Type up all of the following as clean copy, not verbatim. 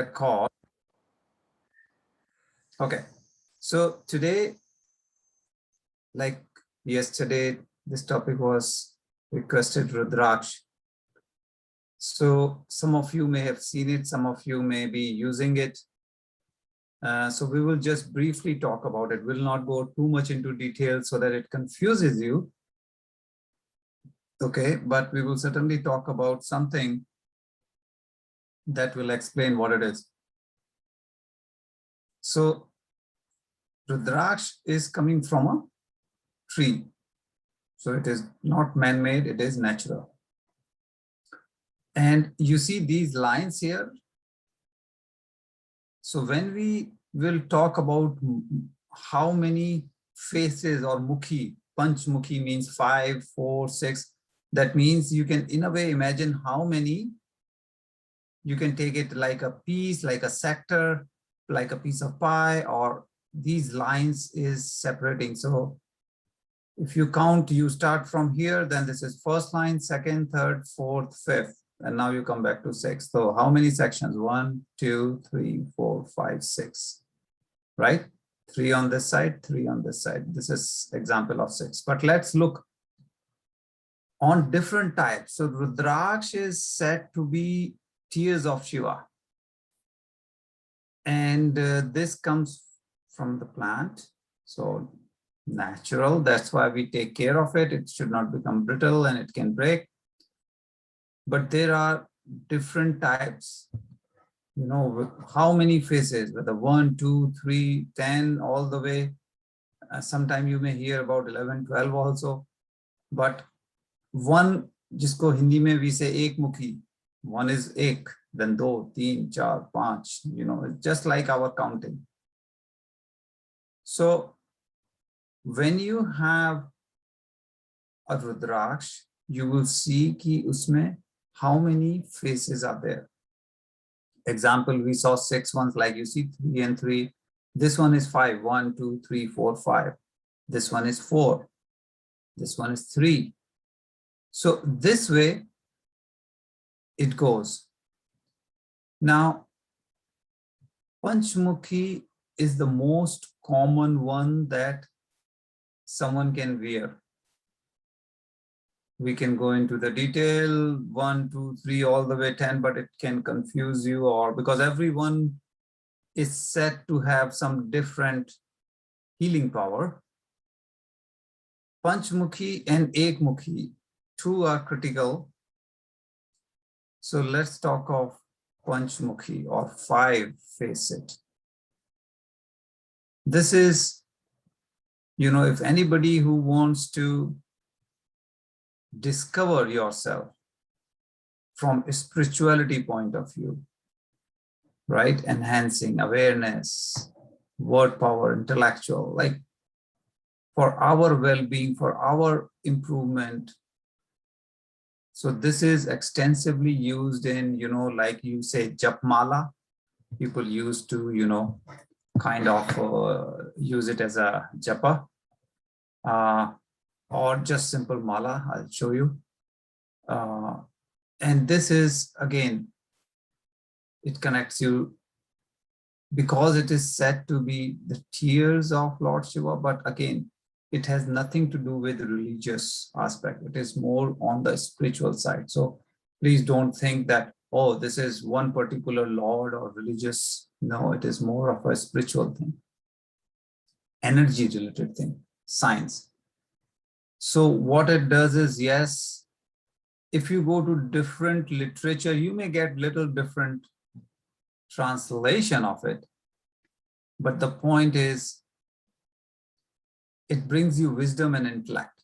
Record. Okay, so today, like yesterday, this topic was requested Rudraksha. So some of you may have seen it, some of you may be using it. So we will just briefly talk about it. We'll not go too much into detail so that it confuses you. Okay, but we will certainly talk about something that will explain what it is. So Rudraksha is coming from a tree. So it is not man-made, it is natural. And you see these lines here. So when we will talk about how many faces or mukhi, panch mukhi means 5, 4, 6. That means you can in a way imagine how many, you can take it like a piece, like a sector, like a piece of pie, or these lines is separating. So if you count, you start from here, then this is first line, second, third, fourth, fifth. And now you come back to 6. So how many sections? 1, 2, 3, 4, 5, 6, right? 3 on this side, 3 on this side. This is example of 6. But let's look on different types. So Rudraksha is said to be tears of Shiva. And this comes from the plant. So natural, that's why we take care of it. It should not become brittle and it can break. But there are different types, you know, how many faces, whether 1, 2, 3, 10, all the way. Sometime you may hear about 11, 12 also. But one, jisko Hindi mein we say ek mukhi, one is ek, then 2, 3, 4, 5, you know, it's just like our counting. So when you have a Rudraksha, you will see ki usme how many faces are there. Example, we saw 6 ones, like you see 3 and 3. This one is 5, 1, 2, 3, 4, 5. This one is 4. This one is 3. So this way it goes. Now, Panchmukhi is the most common one that someone can wear. We can go into the detail, 1, 2, 3, all the way 10, but it can confuse you, or because everyone is said to have some different healing power. Panchmukhi and Ekmukhi, 2 are critical. So let's talk of Panchmukhi or 5-faced. This is, you know, if anybody who wants to discover yourself from a spirituality point of view, right? Enhancing awareness, word power, intellectual, like for our well-being, for our improvement. So this is extensively used in, you know, like you say, japmala. People used to, you know, kind of use it as a japa. Or just simple mala, I'll show you. And this is, again, it connects you because it is said to be the tears of Lord Shiva, but again, it has nothing to do with the religious aspect. It is more on the spiritual side. So please don't think that, oh, this is one particular Lord or religious. No, it is more of a spiritual thing, energy related thing, science. So what it does is, yes, if you go to different literature, you may get little different translation of it. But the point is, it brings you wisdom and intellect.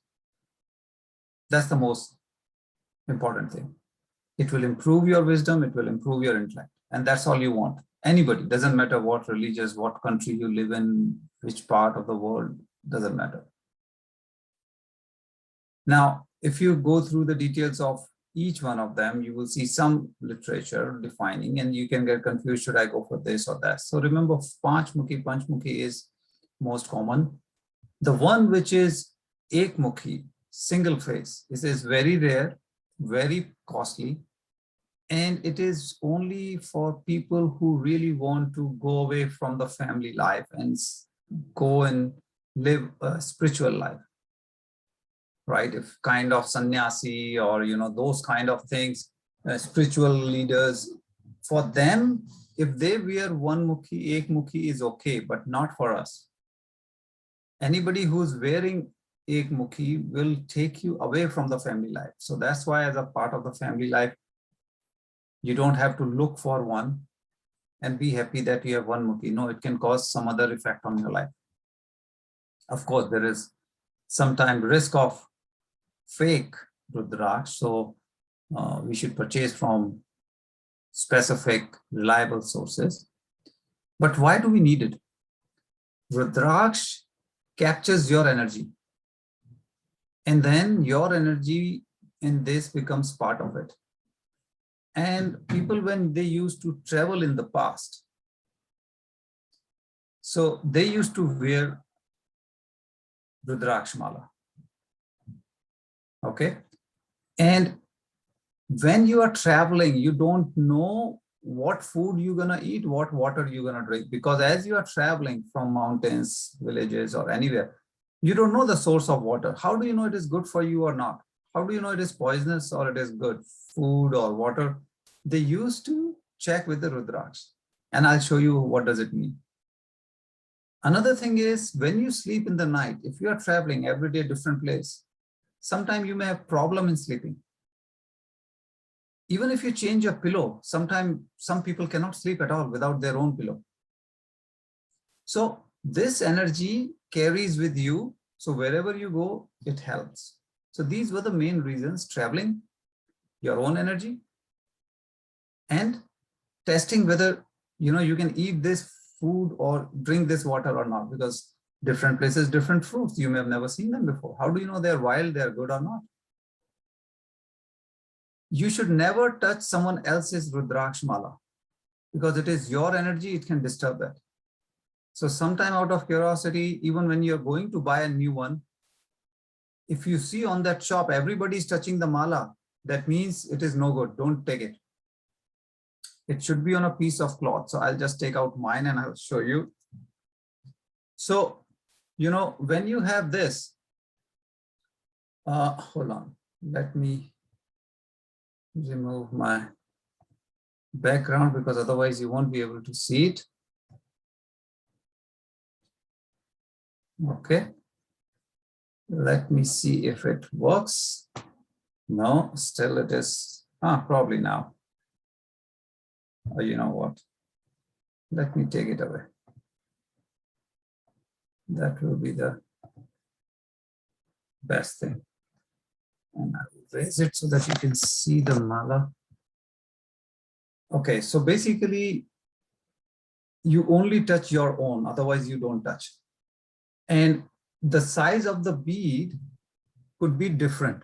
That's the most important thing. It will improve your wisdom, it will improve your intellect. And that's all you want. Anybody, doesn't matter what religious, what country you live in, which part of the world, doesn't matter. Now, if you go through the details of each one of them, you will see some literature defining, and you can get confused, should I go for this or that? So remember, Panchmukhi is most common. The one which is Ekmukhi, single face, this is very rare, very costly. And it is only for people who really want to go away from the family life and go and live a spiritual life, right? If kind of sannyasi or, those kind of things, spiritual leaders, for them, if they wear one mukhi, ek mukhi is okay, but not for us. Anybody who's wearing ek mukhi will take you away from the family life. So that's why as a part of the family life, you don't have to look for one and be happy that you have one mukhi. No, it can cause some other effect on your life. Of course, there is sometimes risk of fake Rudraksha. So we should purchase from specific, reliable sources. But why do we need it? Rudraksha captures your energy. And then your energy in this becomes part of it. And people, when they used to travel in the past, so they used to wear Rudraksha mala. Okay. And when you are traveling, you don't know what food you're going to eat, what water you're going to drink, because as you are traveling from mountains, villages, or anywhere, you don't know the source of water. How do you know it is good for you or not? How do you know it is poisonous or it is good food or water? They used to check with the Rudraksha, and I'll show you what does it mean. Another thing is, when you sleep in the night, if you are traveling every day different place, sometimes you may have problem in sleeping. Even if you change your pillow, sometimes some people cannot sleep at all without their own pillow. So this energy carries with you. So wherever you go, it helps. So these were the main reasons: traveling, your own energy, and testing whether you can eat this food or drink this water or not, because different places, different fruits, you may have never seen them before. How do you know they're wild, they're good or not? You should never touch someone else's Rudraksha mala, because it is your energy, it can disturb that. So sometime out of curiosity, even when you're going to buy a new one, if you see on that shop, everybody's touching the mala, that means it is no good, don't take it. It should be on a piece of cloth. So I'll just take out mine and I'll show you. So, when you have this, hold on, let me remove my background, because otherwise you won't be able to see it. Okay. Let me see if it works. No, still it is, probably now. Oh, you know what? Let me take it away. That will be the best thing. And I will raise it so that you can see the mala. Okay, so basically, you only touch your own, otherwise you don't touch. And the size of the bead could be different,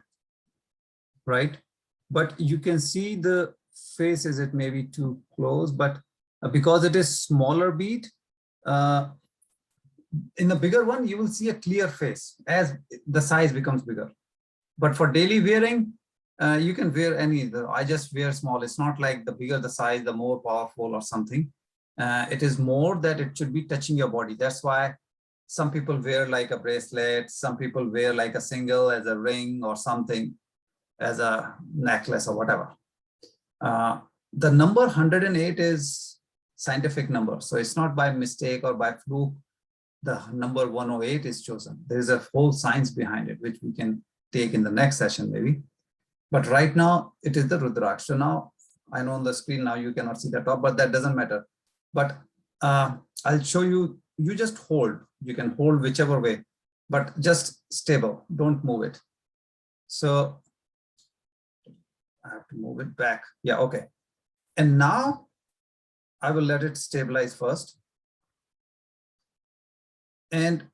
right? But you can see the face, is it maybe too close? But because it is smaller bead, in the bigger one, you will see a clear face as the size becomes bigger. But for daily wearing, you can wear any. I just wear small. It's not like the bigger the size, the more powerful or something. It is more that it should be touching your body. That's why some people wear like a bracelet. Some people wear like a single as a ring or something, as a necklace or whatever. The number 108 is scientific number. So it's not by mistake or by fluke. The number 108 is chosen. There is a whole science behind it, which we can take in the next session maybe. But right now, it is the Rudraksha. So now, I know on the screen now you cannot see the top, but that doesn't matter. But I'll show you, you just hold. You can hold whichever way, but just stable. Don't move it. So I have to move it back. Yeah, okay. And now I will let it stabilize first. And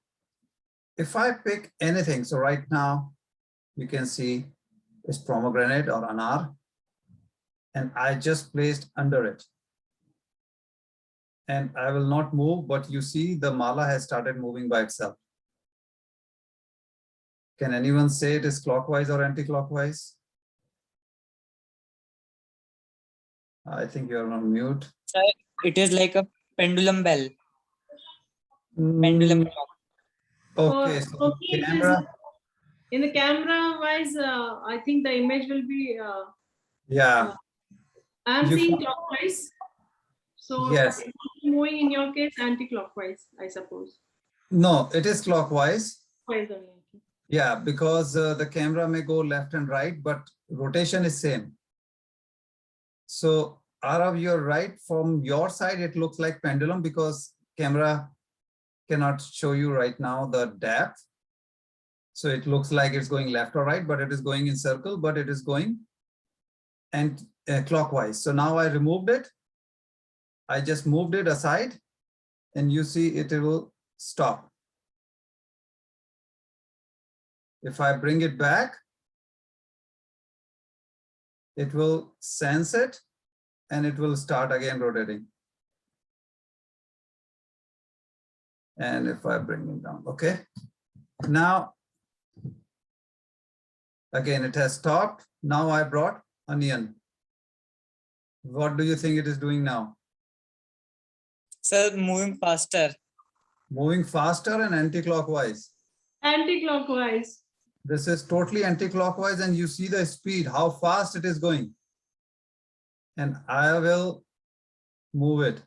if I pick anything, so right now you can see it's pomegranate or anar, and I just placed under it. And I will not move, but you see the mala has started moving by itself. Can anyone say it is clockwise or anti-clockwise? I think you are on mute. Sir, it is like a pendulum bell. Mm, Pendulum clock. okay, so For me, camera. in the camera wise, I think the image will be. Yeah. I'm You seeing can- clockwise. So Yes. it's moving in your case anti-clockwise, I suppose. No, it is clockwise. Clockwise only. Yeah, because the camera may go left and right, but rotation is same. So Arav, you're right. From your side, it looks like pendulum because camera cannot show you right now the depth. So it looks like it's going left or right, but it is going in circle, but it is going and clockwise. So now I removed it. I just moved it aside and you see it will stop. If I bring it back, it will sense it and it will start again rotating. And if I bring it down, okay. Now, again, it has stopped. Now I brought onion. What do you think it is doing now? Sir, moving faster. Moving faster and anti-clockwise. Anti-clockwise. This is totally anti-clockwise and you see the speed, how fast it is going. And I will move it.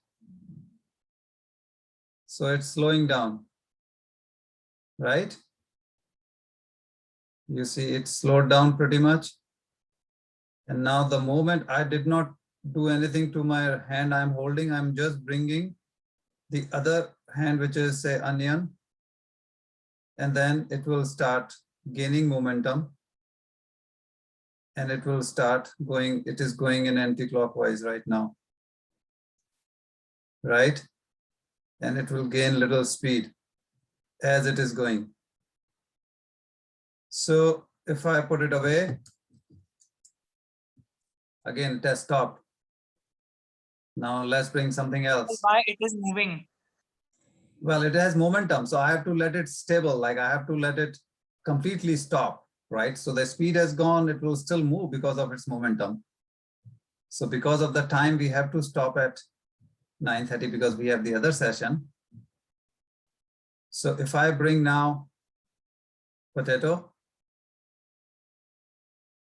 So it's slowing down, right? You see it slowed down pretty much. And now the moment I did not do anything to my hand I'm holding, I'm just bringing the other hand, which is say onion, and then it will start gaining momentum and it will start going, it is going in anti-clockwise right now, right? And it will gain little speed as it is going. So if I put it away, again, it has stopped. Now let's bring something else. Why it is moving? Well, it has momentum, so I have to let it stable, like I have to let it completely stop, right? So the speed has gone, it will still move because of its momentum. So because of the time, we have to stop at 9:30 because we have the other session. So if I bring now potato,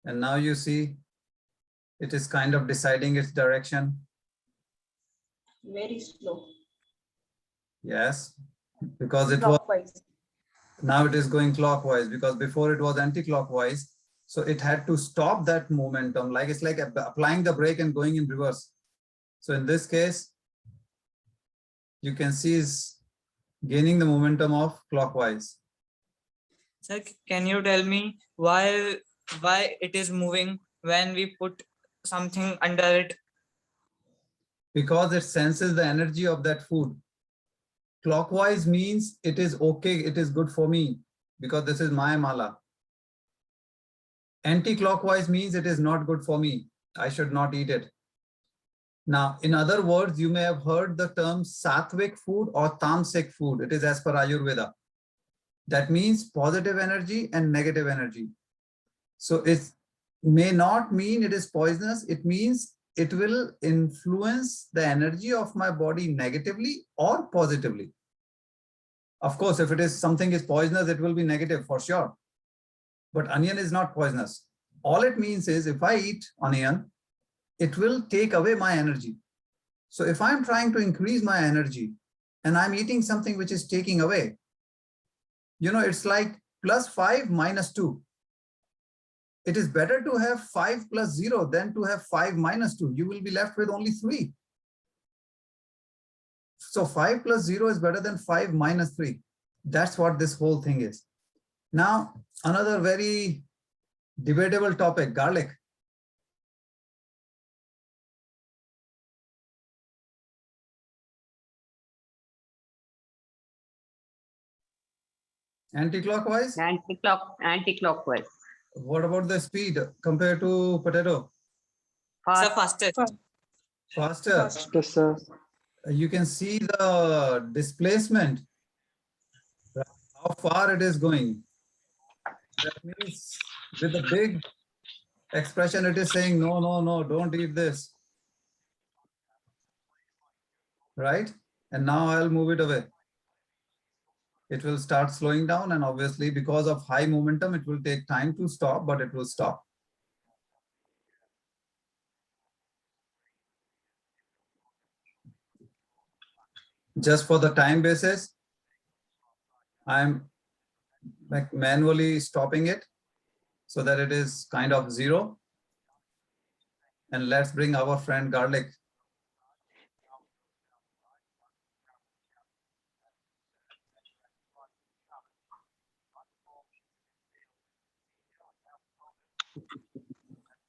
and now you see it is kind of deciding its direction. Very slow. Yes, because it was, Clockwise. now it is going clockwise because before it was anti-clockwise. So it had to stop that momentum, like it's like applying the brake and going in reverse. So in this case, you can see is gaining the momentum of clockwise. Sir, can you tell me why it is moving when we put something under it? Because it senses the energy of that food. Clockwise means it is okay, it is good for me because this is my mala. Anti-clockwise means it is not good for me. I should not eat it. Now, in other words, you may have heard the term sattvic food or tamasic food. It is as per Ayurveda. That means positive energy and negative energy. So it may not mean it is poisonous. It means it will influence the energy of my body negatively or positively. Of course, if it is something is poisonous, it will be negative for sure. But onion is not poisonous. All it means is if I eat onion, it will take away my energy. So if I'm trying to increase my energy and I'm eating something which is taking away, you know, it's like +5 -2. It is better to have 5 + 0 than to have 5 -2. You will be left with only 3. So 5 + 0 is better than 5 - 3. That's what this whole thing is. Now, another very debatable topic, garlic. Anti-clockwise? Anti-clockwise. What about the speed compared to potato? Sir, Fast. faster. Faster. Faster, sir. You can see the displacement, how far it is going. That means with a big expression, it is saying, no, no, no, don't eat this. right? And now I'll move it away. It will start slowing down, and obviously because of high momentum, it will take time to stop, but it will stop. Just for the time basis, I'm like manually stopping it so that it is kind of zero. And let's bring our friend garlic.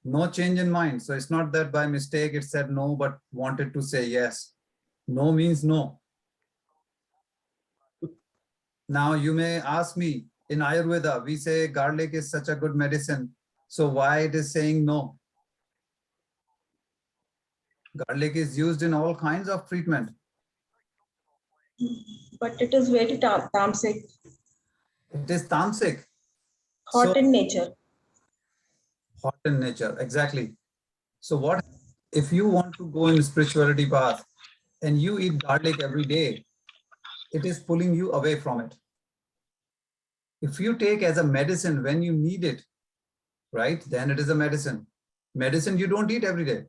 No change in mind. So it's not that by mistake it said no, but wanted to say yes. No means no. Now you may ask me, in Ayurveda, we say garlic is such a good medicine. So why it is saying no? Garlic is used in all kinds of treatment. But it is very tamasic, It is tamasic, hot in nature. hot in nature. Exactly. So what if you want to go in spirituality path and you eat garlic every day, it is pulling you away from it. If you take as a medicine when you need it, right, then it is a medicine. Medicine you don't eat every day.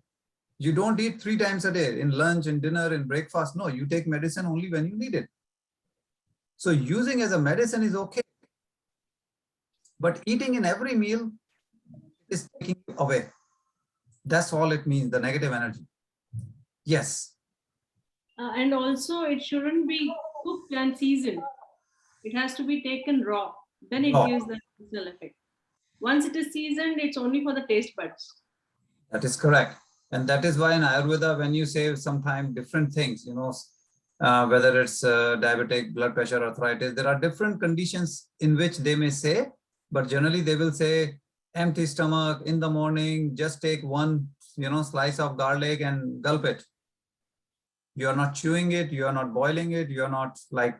You don't eat 3 times a day, in lunch, in dinner, in breakfast. No, you take medicine only when you need it. So using as a medicine is okay. But eating in every meal is taking you away. That's all it means, the negative energy. Yes. And also it shouldn't be cooked and seasoned. It has to be taken raw. Then it Raw. gives the medicinal effect. Once it is seasoned, it's only for the taste buds. That is correct. And that is why in Ayurveda, when you say sometimes different things, whether it's diabetic, blood pressure, arthritis, there are different conditions in which they may say, but generally they will say empty stomach in the morning, just take one, slice of garlic and gulp it. You are not chewing it, you are not boiling it, you are not like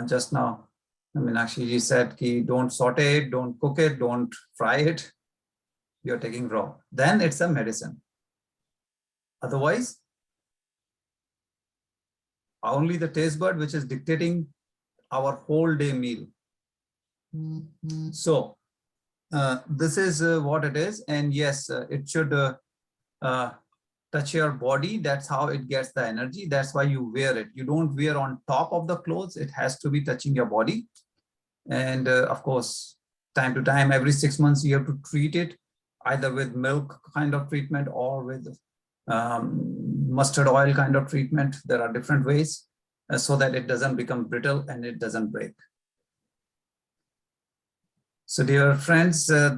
just now. I mean, actually, he said, don't saute it, don't cook it, don't fry it. You're taking raw. Then it's a medicine. Otherwise, only the taste bud which is dictating our whole day meal. So this is what it is. And yes, it should touch your body. That's how it gets the energy. That's why you wear it. You don't wear on top of the clothes. It has to be touching your body. And of course, time to time, every 6 months, you have to treat it either with milk kind of treatment or with mustard oil kind of treatment. There are different ways so that it doesn't become brittle and it doesn't break. So dear friends, this